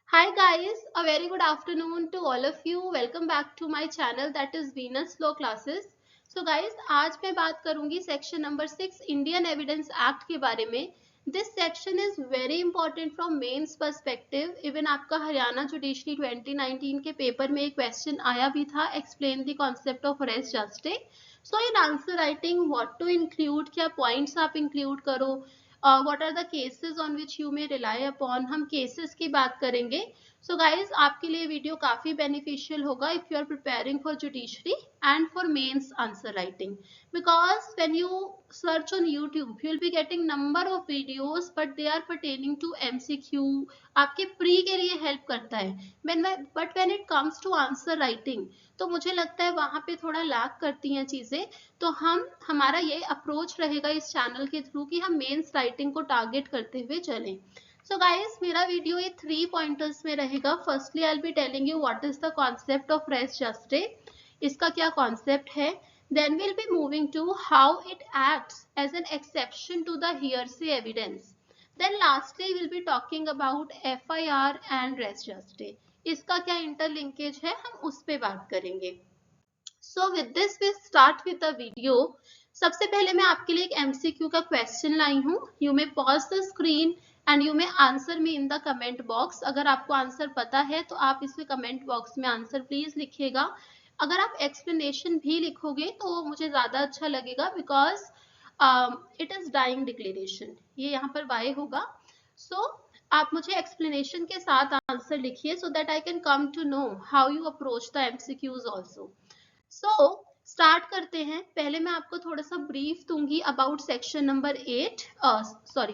Hi guys, a very good afternoon to all of you. Welcome back to my channel that is Venus Law Classes. So guys, आज मैं बात करूंगी section number 6 Indian evidence act के बारे में. This section is very important from mains perspective. Even आपका Haryana judiciary 2019 के paper में एक क्वेश्चन आया भी था, explain the concept of res gestae. So in answer writing what to include, क्या पॉइंट्स आप इंक्लूड करो, what are the cases on which you may rely upon, हम केसेस की बात करेंगे. सो गाइज, आपके लिए वीडियो काफी बेनिफिशियल होगा if you are preparing for judiciary and for mains answer writing, because when you search on YouTube you will be getting number of videos but they are pertaining to MCQ. आपके pre के लिए help करता है, but when it comes to answer writing तो मुझे लगता है वहां पे थोड़ा लैक करती हैं चीजें. तो हमारा ये अप्रोच रहेगा इस चैनल के थ्रू कि हम मेंस राइटिंग को टारगेट करते हुए चलें. सो गाइज, मेरा वीडियो ये 3 पॉइंटर्स में रहेगा. Firstly I will be telling you what is the concept of res gestae, इसका क्या कॉन्सेप्ट है. Then we'll be moving to how it acts as an exception to the hearsay evidence. Then lastly we'll be talking about FIR and res juste. इसका क्या interlinkage है, हम उस पे बात करेंगे. So with this we start with the video. सबसे पहले मैं आपके लिए एक MCQ का क्वेश्चन लाई हूँ. You may pause the screen and you may answer me in the comment box. अगर आपको आंसर पता है तो आप इसमें कमेंट बॉक्स में आंसर प्लीज लिखिएगा. अगर आप एक्सप्लेनेशन भी लिखोगे तो मुझे ज्यादा अच्छा लगेगा, because it is dying declaration. ये यहाँ पर वाई होगा. सो आप मुझे एक्सप्लेनेशन के साथ आंसर लिखिए so that I can come to know how you approach the MCQs also. So start करते हैं. पहले मैं आपको थोड़ा सा ब्रीफ दूंगी about section number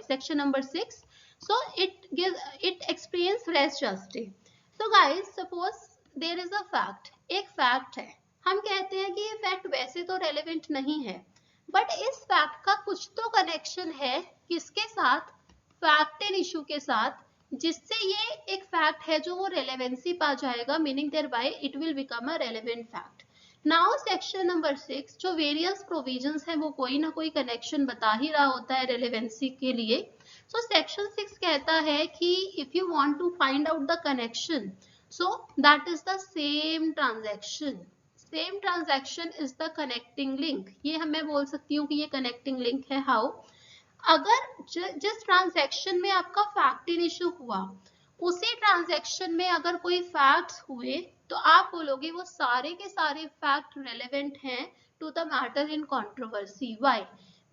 section number 6. So it explains res gestae. So guys, suppose there is a fact. एक fact है, हम कहते हैं कि ये फैक्ट वैसे तो रेलेवेंट नहीं है, बट इस फैक्ट का कुछ तो कनेक्शन है किसके साथ, फैक्ट एंड इशू के साथ, जिससे ये एक फैक्ट है जो वो रेलेवेंसी पा जाएगा, meaning thereby it will become a relevant fact. Now section number 6 जो वेरियस प्रोविजंस है वो कोई ना कोई कनेक्शन बता ही रहा होता है रेलेवेंसी के लिए. सो सेक्शन 6 कहता है कि if you want to find out the connection, so that is the same transaction is the connecting link. ये मैं बोल सकती हूँ कि ये connecting link है. how, अगर जिस ट्रांजैक्शन में आपका फैक्ट इन इशू हुआ उसी ट्रांजैक्शन में अगर कोई फैक्ट्स हुए तो आप बोलोगे वो सारे के सारे फैक्ट रेलेवेंट हैं to the matter in controversy. Why?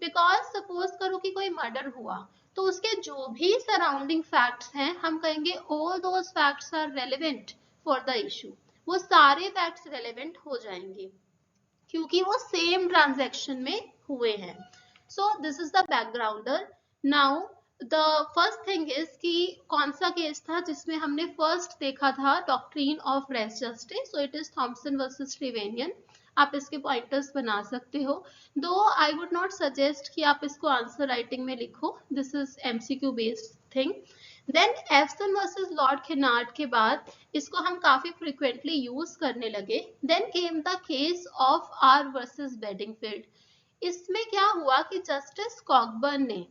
Because suppose करो कि कोई मर्डर हुआ तो उसके जो भी सराउंडिंग फैक्ट्स हैं हम कहेंगे all those facts are relevant for the issue. वो सारे फैक्ट्स रेलेवेंट हो जाएंगे क्योंकि वो सेम ट्रांजैक्शन में हुए हैं. So this is the backgrounder. Now the first thing is कि कौन सा केस था जिसमें हमने फर्स्ट देखा था doctrine of res gestae. So it is Thompson versus Trivenian. आप इसके पॉइंटर्स बना सकते हो, दो आई वुड नॉट सजेस्ट कि आप इसको आंसर राइटिंग में लिखो. This is MCQ based thing. Then Aveson versus Lord Kinnaird के बाद इसको हम काफी फ्रिक्वेंटली यूज करने लगे. Then came the case of R versus Bedingfield. इसमें क्या हुआ कि जस्टिस कॉकबर्न ने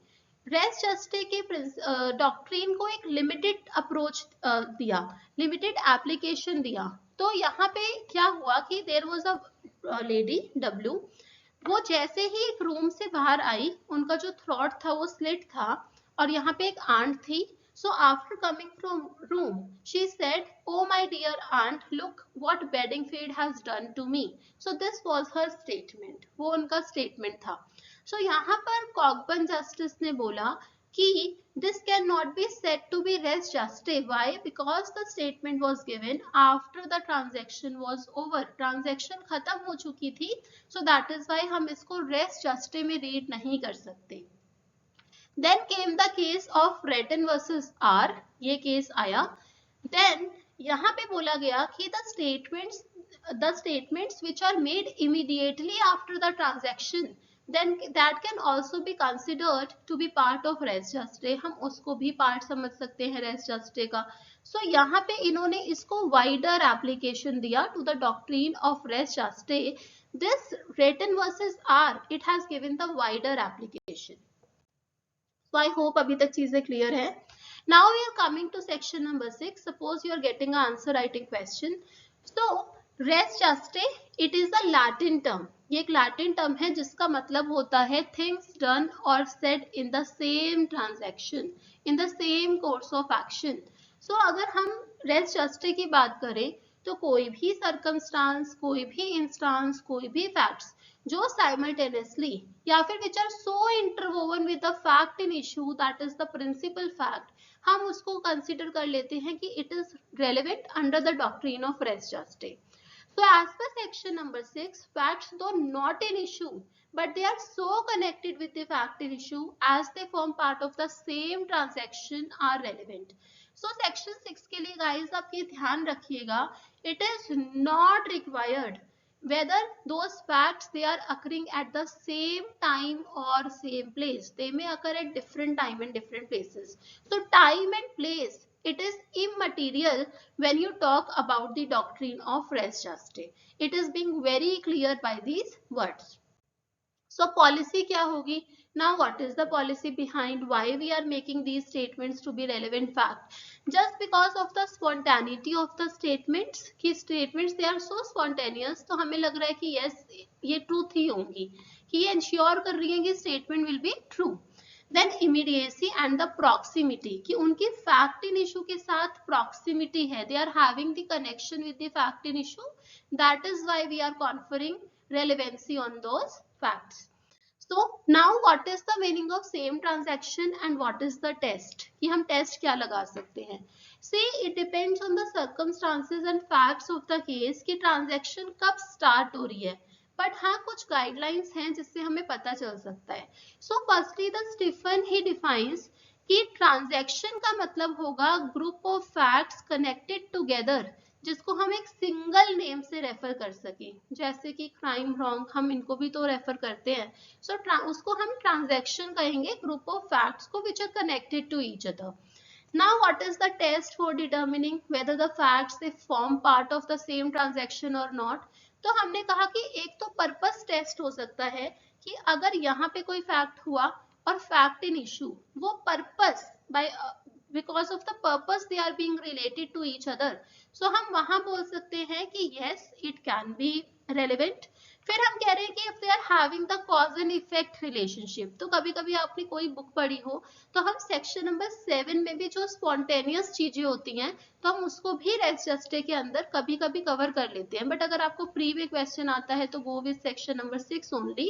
रेस जस्टे के डॉक्ट्रीन को एक लिमिटेड अप्रोच दिया, लिमिटेड एप्लीकेशन दिया. तो यहाँ पे क्या हुआ कि there was a lady W, वो जैसे ही एक रूम से बाहर आई उनका जो थ्रोट था वो स्लिट था और यहाँ पे एक आंट थी. So after coming from room, she said, "Oh my dear aunt, look what Bedingfield has done to me." So this was her statement. वो उनका statement था. So यहाँ पर कॉकबर्न जस्टिस ने बोला कि this cannot be said to be res juste. Why? Because the statement was given after the transaction was over. Transaction खत्म हो चुकी थी. So that is why हम इसको res juste में read नहीं कर सकते. Then came the case of Rattan versus R. ये केस आया. Then यहाँ पे बोला गया कि the statements which are made immediately after the transaction, then that can also be considered to be part of res juste. हम उसको भी part समझ सकते हैं res juste का. So यहाँ पे इन्होंने इसको wider application दिया to the doctrine of res juste. This Rattan versus R, it has given the wider application. So I hope अभी तक चीजें क्लियर है. Now we are coming to section number 6. Suppose you are getting an answer writing question. So res justae, it is a Latin term. ये एक Latin term है जिसका मतलब होता है things done or said in the same transaction, in the same course of action. So अगर हम res justae की बात करें तो कोई भी circumstance, कोई भी instance, कोई भी facts जो simultaneously या फिर which are so interwoven with the fact in issue, that is the principal fact, हम उसको कंसिडर कर लेते हैं कि it is relevant under the doctrine of res gestae. So as per section number 6, facts though not an issue, but they are so connected with the fact in issue as they form part of the same transaction are relevant. So section 6 के लिए guys आप ये ध्यान रखिएगा, it is not required whether those facts they are occurring at the same time or same place. They may occur at different time and different places. So time and place, it is immaterial when you talk about the doctrine of res justae. It is being very clear by these words. So policy क्या होगी? Now what is the policy behind why we are making these statements to be relevant fact? Just because of the spontaneity of the statements, कि statements they are so spontaneous, तो हमें लग रहा है कि yes ये truth ही होंगी, कि ये ensure कर रही है कि statement will be true. Then immediacy and the proximity, कि उनकी fact in issue के साथ proximity है, they are having the connection with the fact in issue. That is why we are conferring relevancy on those facts. So now what is the meaning of same transaction and what is the test? कि हम test क्या लगा सकते हैं? See, it depends on the circumstances and facts of the case कि transaction कब start हो रही है. But हाँ कुछ guidelines हैं जिससे हमें पता चल सकता है. So firstly the Stephen he defines कि transaction का मतलब होगा group of facts connected together जिसको हम एक सिंगल नेम से रेफर कर सकें, जैसे कि क्राइम, रॉन्ग, हम इनको भी तो रेफर करते हैं. सो उसको हम ट्रांजैक्शन कहेंगे, ग्रुप ऑफ फैक्ट्स को which are connected to each other. Now what is the test for determining whether the facts they form part of the same transaction और नॉट? तो हमने कहा कि एक तो पर्पस टेस्ट हो सकता है कि अगर यहाँ पे कोई फैक्ट हुआ और फैक्ट इन इशू वो purpose bye because of the purpose they are being related to each other, so हम वहां बोल सकते हैं कि yes it can be relevant. फिर हम कह रहे हैं कि if they are having the cause and effect relationship, तो कभी कभी आपने कोई बुक पढ़ी हो तो हम सेक्शन नंबर 7 में भी जो स्पॉन्टेनियस चीजें होती हैं तो हम उसको भी रेस जस्टे के अंदर कभी कभी कवर कर लेते हैं. बट अगर आपको प्री में क्वेश्चन आता है तो वो भी सेक्शन नंबर 6 ओनली.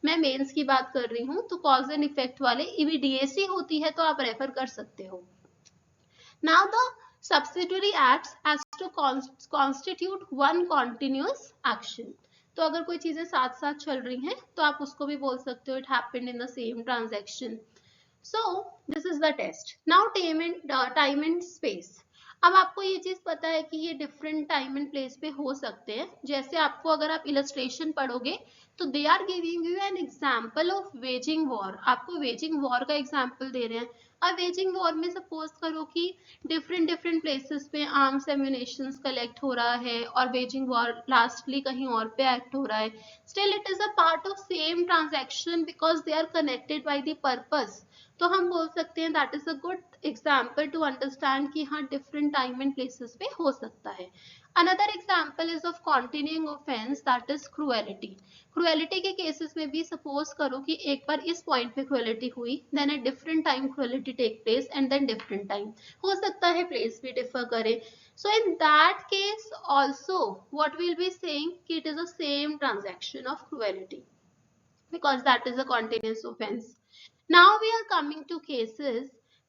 मैं मेंस की बात कर रही हूँ, तो कॉज एंड इफेक्ट वाले इमीडिएसी होती है तो आप रेफर कर सकते हो. Now the subsidiary acts as to constitute one continuous action. तो अगर कोई चीजें साथ साथ चल रही हैं तो आप उसको भी बोल सकते हो it happened in the same transaction. So this is the test. Now time and space. अब आपको ये चीज पता है कि ये डिफरेंट टाइम एंड प्लेस पे हो सकते हैं. जैसे आपको अगर आप इलस्ट्रेशन पढ़ोगे तो they are giving you an example of waging war. आपको वेजिंग वॉर का एग्जाम्पल दे रहे हैं. अब वेजिंग वॉर में सपोज करो कि डिफरेंट प्लेसेस पे आर्म्स एम्यूनेशंस कलेक्ट हो रहा है और वेजिंग वॉर लास्टली कहीं और पे एक्ट हो रहा है. Still it is a part of same transaction because they are connected by the purpose. तो हम बोल सकते हैं that is a good example to understand कि हाँ डिफरेंट टाइम एंड प्लेसेस पे हो सकता है. Another example is of continuing offense, that is cruelty. Cruelty के केसेस में भी सपोज करो कि एक बार इस पॉइंट पे cruelty हुई, then at different time cruelty take place and then different time. हो सकता है प्लेस भी डिफर करे. So in that case also what we'll be saying कि it is the same transaction of cruelty because that is a continuous offense. Now we are coming to cases.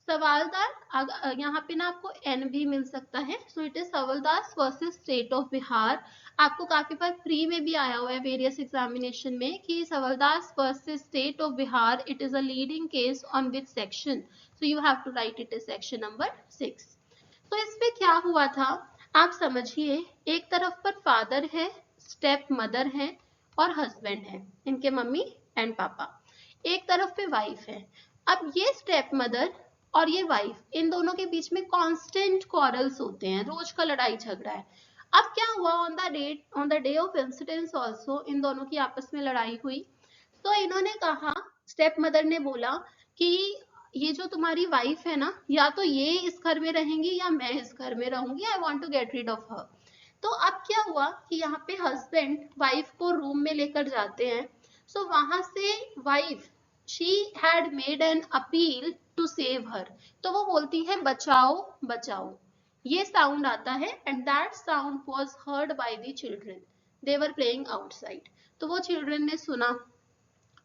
सवालदार यहाँ पे ना आपको एन भी मिल सकता है. So it is Sawaldas versus state of Bihar. आपको काफी बार प्री में भी आया हुआ है वेरियस एग्जामिनेशन में कि Sawaldas versus state of Bihar it is a leading case on which section. So you have to write it is section number 6. तो इसमें क्या हुआ था आप समझिए. एक तरफ पर फादर है, स्टेप मदर है और हस्बैंड है, इनके मम्मी एंड पापा. एक तरफ पे वाइफ है. अब ये स्टेप मदर और ये वाइफ, इन दोनों के बीच में कांस्टेंट क्वारल्स होते हैं, रोज का लड़ाई झगड़ा है. अब क्या हुआ on the day of incidence also in दोनों की आपस में लड़ाई हुई. तो इन्होंने कहा, स्टेप मदर ने बोला कि ये जो तुम्हारी वाइफ है ना, या तो ये इस घर में रहेंगी या मैं इस घर में रहूंगी, I want to get rid of her. तो अब क्या हुआ कि यहाँ पे हस्बैंड वाइफ को रूम में लेकर जाते हैं। सो वहां से wife, she had made an appeal to save her, तो वो बोलती है बचाओ बचाओ, ये साउंड आता है, and that sound was heard by the children, they were playing outside. तो वो चिल्ड्रन ने सुना।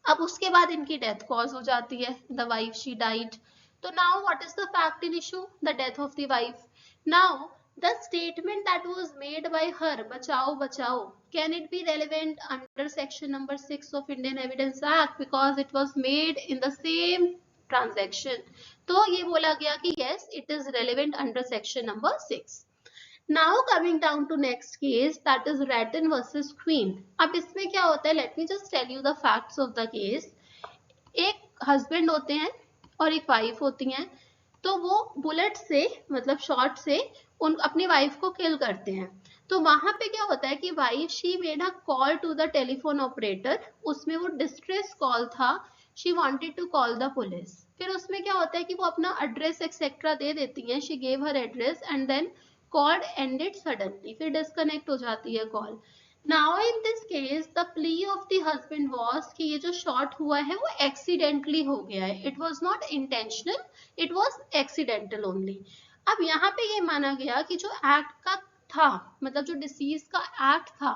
अब उसके बाद इनकी डेथ कॉज हो जाती है, द वाइफ शी डाइड। तो now what is the fact in issue, the death of the wife. Now the statement that was made by हर, बचाओ बचाओ, can it be relevant under section number 6 of Indian Evidence Act because it was made in the same transaction? तो ये बोला गया कि yes, it is relevant under section number 6. Now coming down to next case, that is Rattan versus Queen. अब इसमें क्या होता है, let me just tell you the facts of the case. एक हस्बैंड होते हैं और एक वाइफ होती हैं, तो वो बुलेट से, मतलब शॉट से उन अपनी वाइफ को किल करते हैं। तो वहां पे क्या होता है कि wife she made a call to the telephone operator, उसमें वो डिस्ट्रेस कॉल था, she wanted to call the police. फिर उसमें क्या होता है कि वो अपना एड्रेस एक्सेट्रा दे देती हैं, she gave her address and then call ended suddenly, फिर डिस्कनेक्ट हो जाती है call. Now in this case the plea of the husband was कि ये जो शॉट हुआ है वो एक्सीडेंटली हो गया है, it was not intentional, it was accidental only. अब यहाँ पे ये माना गया कि जो एक्ट का था, मतलब जो डिसीज का एक्ट था,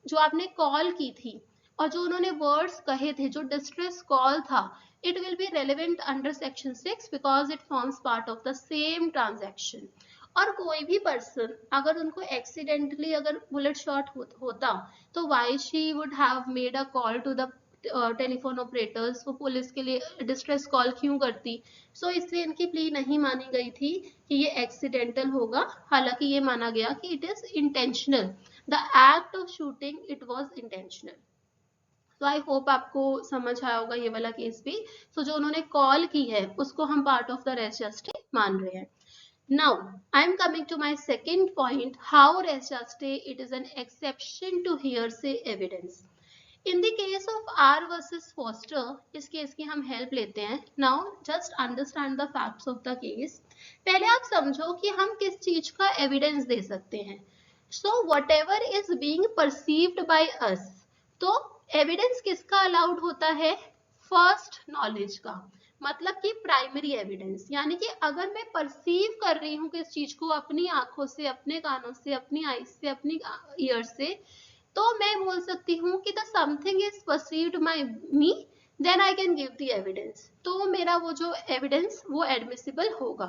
जो आपने कॉल की थी और जो उन्होंने वर्ड्स कहे थे, जो डिस्ट्रेस कॉल था, it will be relevant under section 6 because it forms part of the same transaction. और कोई भी पर्सन अगर उनको एक्सीडेंटली अगर बुलेट शॉट होता, तो why she would have made a call to the telephone operators, वो पुलिस के लिए डिस्ट्रेस कॉल क्यों करती। सो इसलिए इनकी प्ली नहीं मानी गई थी कि ये एक्सीडेंटल होगा, हालांकि ये माना गया कि it is intentional, the act of shooting it was intentional. तो आई होप आपको समझ आया होगा ये वाला केस भी। सो जो उन्होंने कॉल की है उसको हम part of the rest justice मान रहे हैं। Now, I am coming to my second point, how res juste it is an exception to hearsay evidence. In the case of R versus Foster, इस केस की हम हेल्प लेते हैं। Now, just understand the facts of the case. पहले आप समझो कि हम किस चीज का एविडेंस दे सकते हैं। So, whatever is being perceived by us, तो एविडेंस किसका अलाउड होता है, फर्स्ट नॉलेज का, मतलब कि प्राइमरी एविडेंस, यानी कि अगर मैं परसीव कर रही हूँ किस चीज को अपनी आंखों से, अपने कानों से, अपनी आईज से, अपनी ईयर से, तो मैं बोल सकती हूँ कि the something is perceived by me, then I can give the evidence, तो मेरा वो जो एविडेंस वो एडमिसिबल होगा।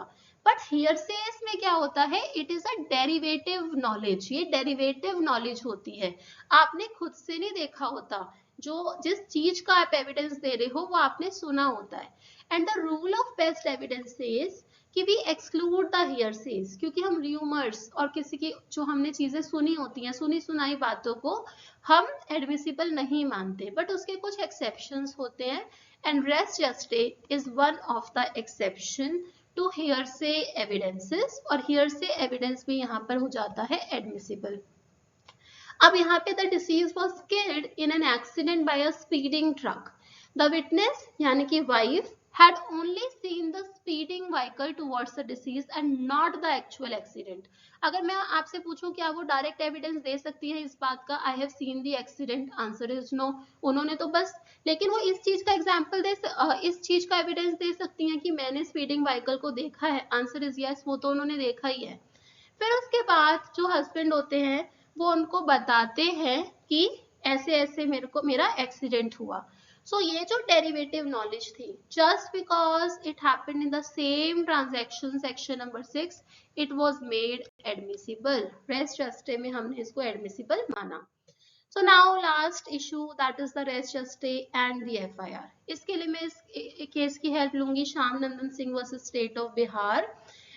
बट हियरसेस में क्या होता है, it is a derivative knowledge, ये डेरिवेटिव नॉलेज होती है, आपने खुद से नहीं देखा होता, जो जिस चीज का आप एविडेंस दे रहे हो वो आपने सुना होता है। And the rule of best evidence is कि वी एक्सक्लूड द हियरसेस, क्योंकि हम र्यूमर्स और किसी की जो हमने चीजें सुनी होती हैं, सुनी सुनाई बातों को हम एडमिसिबल नहीं मानते, बट उसके कुछ एक्सेप्शंस होते हैं, and res gestae is one of the exception to hearsay evidences, और हियरसे एविडेंस भी यहाँ पर हो जाता है एडमिसिबल। अब यहाँ पे the deceased was killed in an accident by a speeding truck, the witness यानी कि wife had only seen the speeding vehicle towards the deceased and not the actual accident. अगर मैं आपसे पूछूं क्या वो डायरेक्ट एविडेंस दे सकती है इस बात का, I have seen the accident, answer is no, उन्होंने तो बस, लेकिन वो इस चीज का एग्जांपल इस चीज का एविडेंस दे सकती हैं कि मैंने स्पीडिंग व्हीकल को देखा है, आंसर इज यस, वो तो उन्होंने देखा ही है। फिर उसके बाद जो हस्बैंड होते हैं वो उनको बताते हैं कि ऐसे ऐसे मेरा एक्सीडेंट हुआ। सो ये जो डेरिवेटिव नॉलेज थी, just because it happened in the same transaction section number 6, it was made admissible, res gestae में हमने इसको एडमिसिबल माना। So now last issue that is the res gestae and the FIR. इसके लिए मैं इस केस की हेल्प लूंगी, Shyam Nandan Singh versus state of Bihar.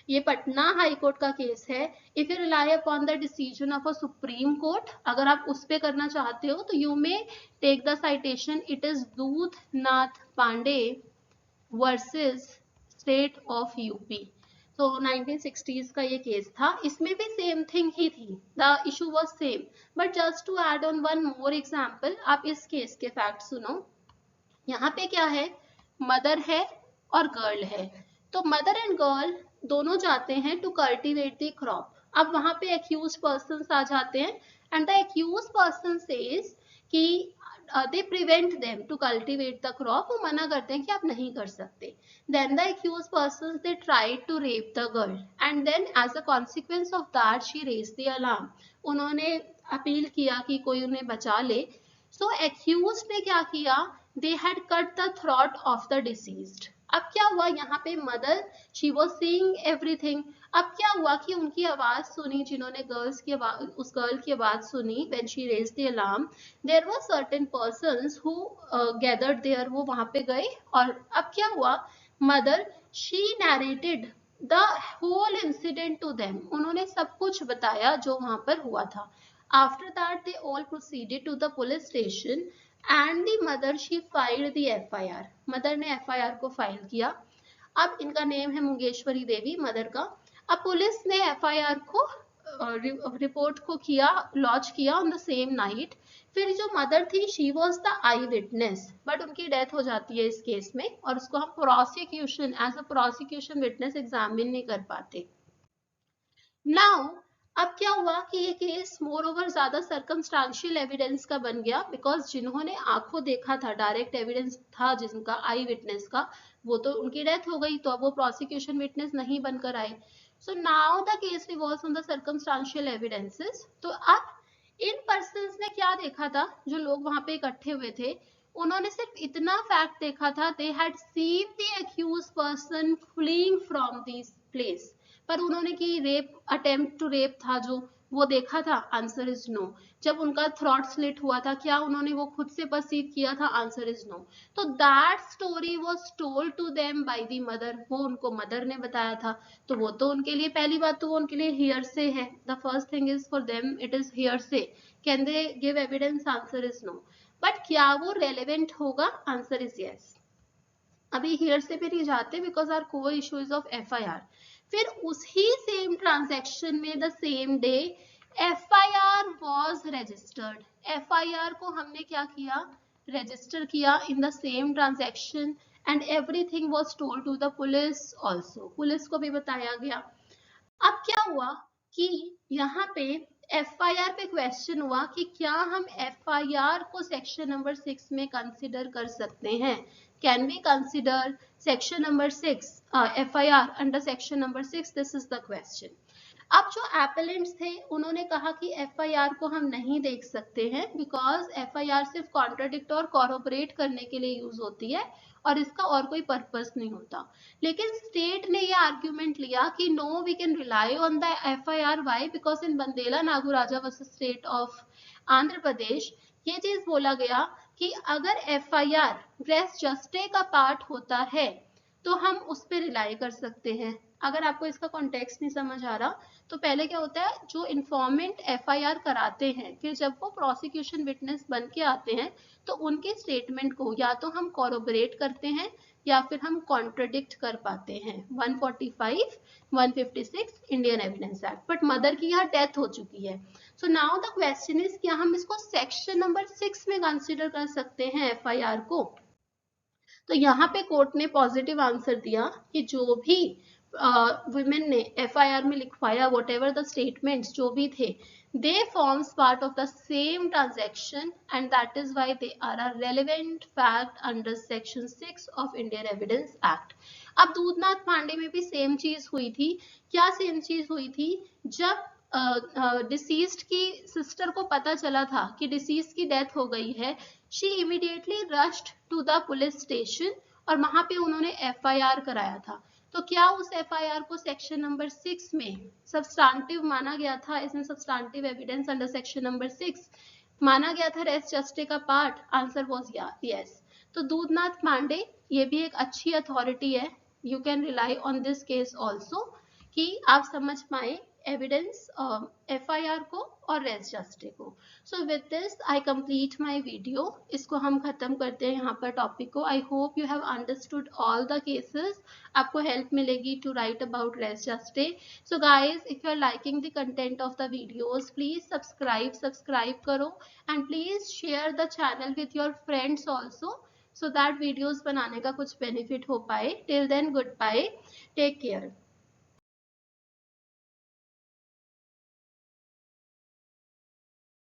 ये पटना हाई कोर्ट का केस है। If you rely upon the decision of a Supreme Court, अगर आप उस पे करना चाहते हो तो you may take the citation, it is Dudhnath Pandey versus state of UP. तो 1960s का ये केस था, इसमें भी सेम थिंग ही थी, the issue was same, but just to add on one more example, आप इस केस के फैक्ट सुनो। यहाँ पे क्या है, मदर है, और गर्ल है। तो मदर एंड गर्ल दोनों जाते हैं टू कल्टीवेट द क्रॉप। अब वहां पे एक्यूज पर्सन आ जाते हैं and the accused person says कि they prevent them to cultivate the crop, वो मना करते हैं कि आप नहीं कर सकते। Then the accused person they tried to rape the girl and then as a consequence of that she raise the alarm. उन्होंने अपील किया कि कोई उन्हें बचा ले। सो एक्यूज ने क्या किया, they had cut the throat of the deceased. अब क्या हुआ यहाँ पे, mother she was seeing everything. अब क्या हुआ कि उनकी आवाज सुनी, जिन्होंने गर्ल्स की आवाज, उस गर्ल की आवाज सुनी, when she raised the alarm, there were certain persons who gathered there, वो वहां पे गए। और अब क्या हुआ, mother she narrated the whole incident to them, उन्होंने सब कुछ बताया जो वहां पर हुआ था। After that, they all proceeded to the police station and the mother she filed the FIR. Mother ने FIR को फाइल किया। अब इनका नेम है मुंगेश्वरी देवी, मदर का। अब पुलिस ने FIR को रिपोर्ट को किया, लॉन्च किया ऑन द सेम नाइट। फिर जो मदर थी she was the eye witness, but उनकी डेथ हो जाती है इस केस में, और उसको हम prosecution as a prosecution witness examine नहीं कर पाते। नाउ अब क्या हुआ कि ये केस मोर ओवर ज्यादा सर्कमस्टांशियल एविडेंस का बन गया, बिकॉज जिन्होंने आंखों देखा था, डायरेक्ट एविडेंस था जिनका, आई विटनेस का, वो तो उनकी डेथ हो गई, तो अब वो प्रोसिक्यूशन विटनेस नहीं बनकर आए। So now the case revolves on the circumstantial evidences. तो अब इन पर्सन्स ने क्या देखा था, जो लोग वहां पे इकट्ठे हुए थे, उन्होंने सिर्फ इतना फैक्ट देखा था, they had seen the accused person fleeing from this place. पर उन्होंने कि रेप, अटेम्प्ट टू रेप था जो, वो देखा था? Answer is no. जब उनका थ्रॉट स्लिट हुआ था, क्या उन्होंने वो खुद से परसीव किया था? Answer is no. तो that story was told to them by the mother, वो उनको मदर ने बताया था। तो वो तो उनके लिए, पहली बात तो वो उनके लिए हियरसे है। The first thing is for them it is hearsay. Can they give evidence? Answer is no. But क्या वो रेलेवेंट होगा? Answer is yes. अभी हियरसे पे नहीं जाते because our core issue is of FIR। फिर उसी सेम ट्रांजैक्शन में the same day FIR was registered। FIR को हमने क्या किया? रजिस्टर किया in the same transaction and everything was told to the police also, police को भी बताया गया। अब क्या हुआ कि यहाँ पे FIR पे क्वेश्चन हुआ कि क्या हम FIR को सेक्शन नंबर 6 में कंसिडर कर सकते हैं? Can we consider section number 6 FIR under section number 6? This is the question. अब जो एपेलेंट्स थे उन्होंने कहा कि FIR को हम नहीं देख सकते हैं, बिकॉज FIR सिर्फ कॉन्ट्राडिक्ट और कॉरोबरेट करने के लिए यूज होती है और इसका और कोई पर्पस नहीं होता। लेकिन स्टेट ने ये आर्ग्यूमेंट लिया कि no, we can rely on the FIR। Why? Because in Bandela Naguraja versus state of Andhra Pradesh ये चीज बोला गया कि अगर FIR रेस जस्टे का पार्ट होता है तो हम उस पर रिलाई कर सकते हैं। अगर आपको इसका कॉन्टेक्स्ट नहीं समझ आ रहा, तो पहले क्या होता है, जो इन्फॉर्मेंट FIR कराते हैं, फिर जब वो प्रोसिक्यूशन विटनेस बन के आते हैं तो उनके स्टेटमेंट को या तो हम कॉरोबरेट करते हैं या फिर हम कॉन्ट्रडिक्ट कर पाते हैं। 145, 156 Indian evidence act. But mother की यहाँ डेथ हो चुकी है। So now the question is, क्या हम इसको सेक्शन नंबर 6 में कंसिडर कर सकते हैं FIR को? तो यहाँ पे कोर्ट ने पॉजिटिव आंसर दिया कि जो भी वुमेन ने FIR में लिखवाया, वॉट एवर द स्टेटमेंट्स जो भी थे, they forms part of the same transaction and that is why they are a relevant fact under section 6 of Indian Evidence Act। अब दूधनाथ पांडे में भी सेम चीज हुई थी। क्या सेम चीज हुई थी? जब डिसीज्ड की सिस्टर को पता चला था कि डिसीज की डेथ हो गई है, she immediately rushed to the police station और वहां पे उन्होंने FIR कराया था। तो क्या उस FIR को सेक्शन नंबर 6 में सब्सटेंटिव माना गया था? इसमें substantive evidence under section number 6 माना गया था रेस जस्टे का पार्ट? Answer was yes. तो दूधनाथ पांडे ये भी एक अच्छी अथॉरिटी है, you can rely on this case also, कि आप समझ पाए एविडेंस FIR को और रेस जस्टे को। So with this I complete my video. इसको हम खत्म करते हैं यहाँ पर टॉपिक को। I hope you have understood all the cases. आपको हेल्प मिलेगी to write about res gestae. So guys, if you are liking the content of the videos, please subscribe करो and please share the channel with your friends also, so that videos बनाने का कुछ benefit हो पाए. Till then good bye, take care.